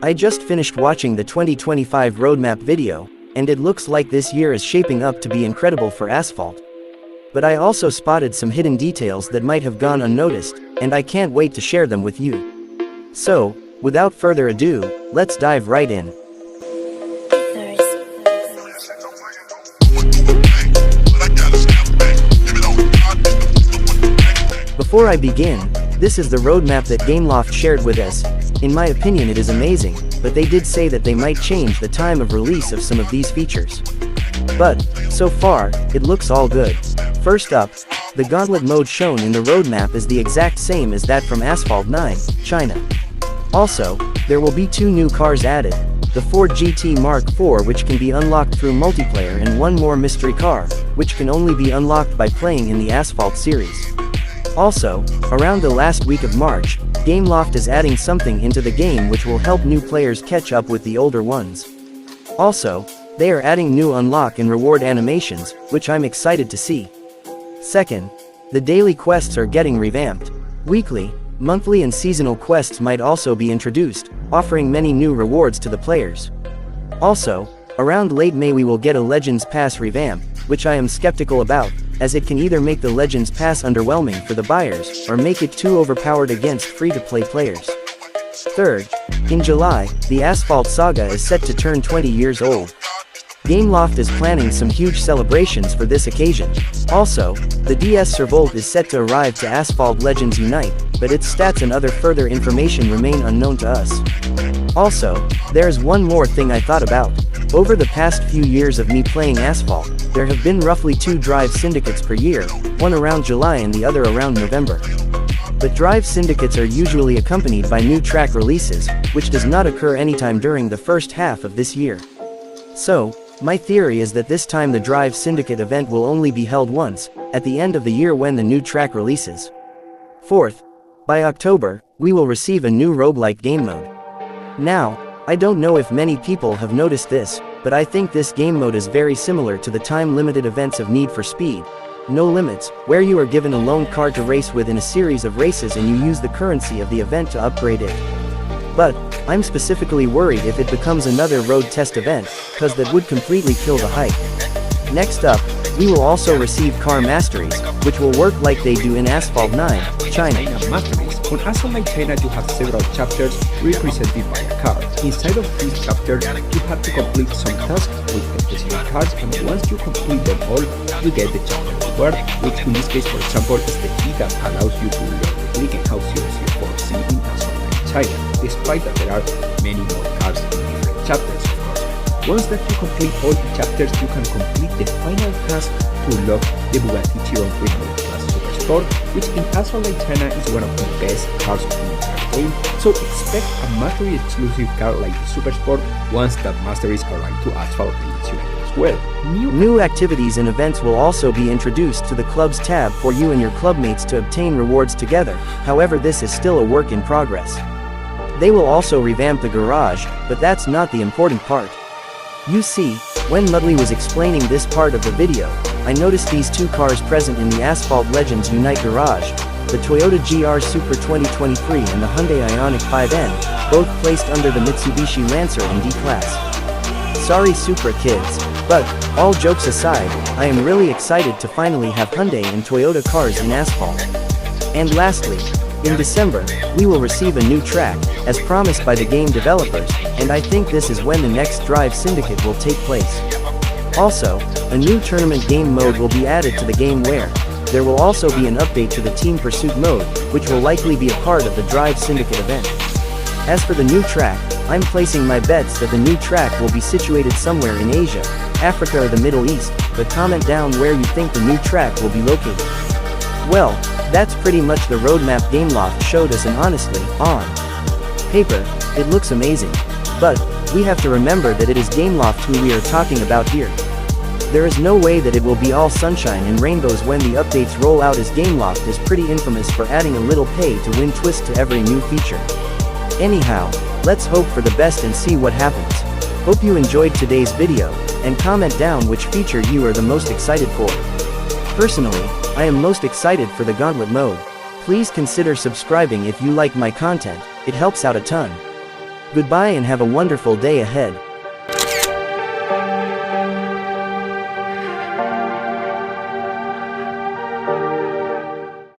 I just finished watching the 2025 roadmap video, and it looks like this year is shaping up to be incredible for Asphalt. But I also spotted some hidden details that might have gone unnoticed, and I can't wait to share them with you. So, without further ado, let's dive right in. Before I begin, this is the roadmap that Gameloft shared with us. In my opinion, it is amazing, but they did say that they might change the time of release of some of these features. But, so far, it looks all good. First up, the Gauntlet mode shown in the roadmap is the exact same as that from Asphalt 9, China. Also, there will be 2 new cars added, the Ford GT Mark IV, which can be unlocked through multiplayer, and 1 more mystery car, which can only be unlocked by playing in the Asphalt series. Also, around the last week of March, Gameloft is adding something into the game which will help new players catch up with the older ones. Also, they are adding new unlock and reward animations, which I'm excited to see. Second, the daily quests are getting revamped. Weekly, monthly and seasonal quests might also be introduced, offering many new rewards to the players. Also, around late May we will get a Legends Pass revamp, which I am skeptical about, as it can either make the Legends Pass underwhelming for the buyers, or make it too overpowered against free-to-play players. Third, in July, the Asphalt saga is set to turn 20 years old. Gameloft is planning some huge celebrations for this occasion. Also, the DS Servolt is set to arrive to Asphalt Legends Unite, but its stats and other further information remain unknown to us. Also, there's one more thing I thought about. Over the past few years of me playing Asphalt, there have been roughly 2 drive syndicates per year, one around July and the other around November. But drive syndicates are usually accompanied by new track releases, which does not occur anytime during the first half of this year. So, my theory is that this time the drive syndicate event will only be held once, at the end of the year when the new track releases. Fourth, by October, we will receive a new roguelike game mode. Now, I don't know if many people have noticed this, but I think this game mode is very similar to the time-limited events of Need for Speed No Limits, where you are given a lone car to race with in a series of races and you use the currency of the event to upgrade it. But, I'm specifically worried if it becomes another road test event, cause that would completely kill the hype. Next up, we will also receive car masteries, which will work like they do in Asphalt 9, China. On Asphalt China you have several chapters represented by a car. Inside of this chapter, you have to complete some tasks with specific cars, and once you complete them all, you get the chapter reward, which in this case, for example, is the key that allows you to learn the click and how serious you foresee in Asphalt China, despite that there are many more cars in different chapters, of course. Once that you complete all the chapters, you can complete the final task to unlock the Bugatti Chiron 300 Class Supersport, which in Asphalt China is one of the best cars in the entire game, so expect a mastery exclusive car like the Supersport once that masteries arrive to Asphalt Unite as well. New activities and events will also be introduced to the clubs tab for you and your clubmates to obtain rewards together, however this is still a work in progress. They will also revamp the garage, but that's not the important part. You see, when Mudley was explaining this part of the video, I noticed these 2 cars present in the Asphalt Legends Unite garage, the Toyota GR Supra 2023 and the Hyundai Ioniq 5N, both placed under the Mitsubishi Lancer in D-Class. Sorry Supra kids, but, all jokes aside, I am really excited to finally have Hyundai and Toyota cars in Asphalt. And lastly, in December, we will receive a new track, as promised by the game developers, and I think this is when the next Drive Syndicate will take place. Also, a new tournament game mode will be added to the game where there will also be an update to the Team Pursuit mode, which will likely be a part of the Drive Syndicate event. As for the new track, I'm placing my bets that the new track will be situated somewhere in Asia, Africa or the Middle East, but comment down where you think the new track will be located. Well, that's pretty much the roadmap Gameloft showed us, and honestly, on paper, it looks amazing. But, we have to remember that it is Gameloft who we are talking about here. There is no way that it will be all sunshine and rainbows when the updates roll out, as Gameloft is pretty infamous for adding a little pay-to-win twist to every new feature. Anyhow, let's hope for the best and see what happens. Hope you enjoyed today's video, and comment down which feature you are the most excited for. Personally, I am most excited for the Gauntlet mode. Please consider subscribing if you like my content, it helps out a ton. Goodbye and have a wonderful day ahead.